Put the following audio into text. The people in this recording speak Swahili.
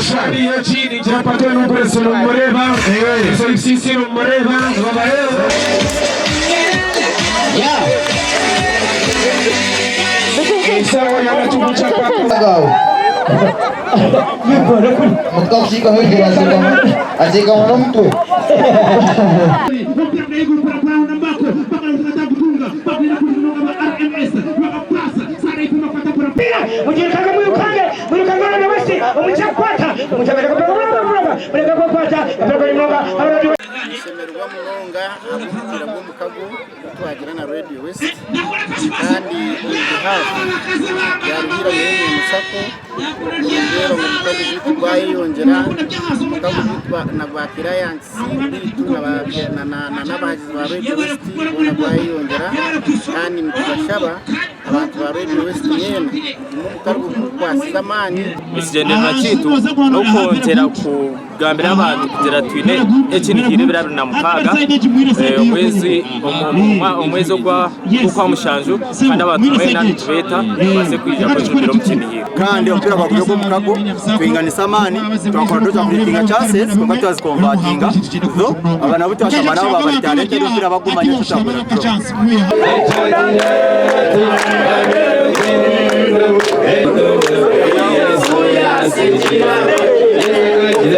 shari ya chini chapata nupreso numoreva sisi numoreva sawa yana tukuchapa mukau sika hoje asika mtu twagira na Radio West kandi hafi yaruhira yene musako rero mukazi bayongera mukazi na bakira yansi na baje ba Radio West bona bayongera kandi mutashaba abantu ba Radio West nyene mukarbu kwa zamani isijende machitu no kongera kugambira abantu kugira twine ekinigire biraro na mukaga umwezi kwa mushanju kandi abantu bena nitubeta base kwija ko cyubiro mukiniye kandi umupira kwa kuyo mukago twinganisa amani twakora doja kuringa chase twumva twazikomvatinga zo abana buti bashamana abo bari talent y'umupira bagumanye tutabura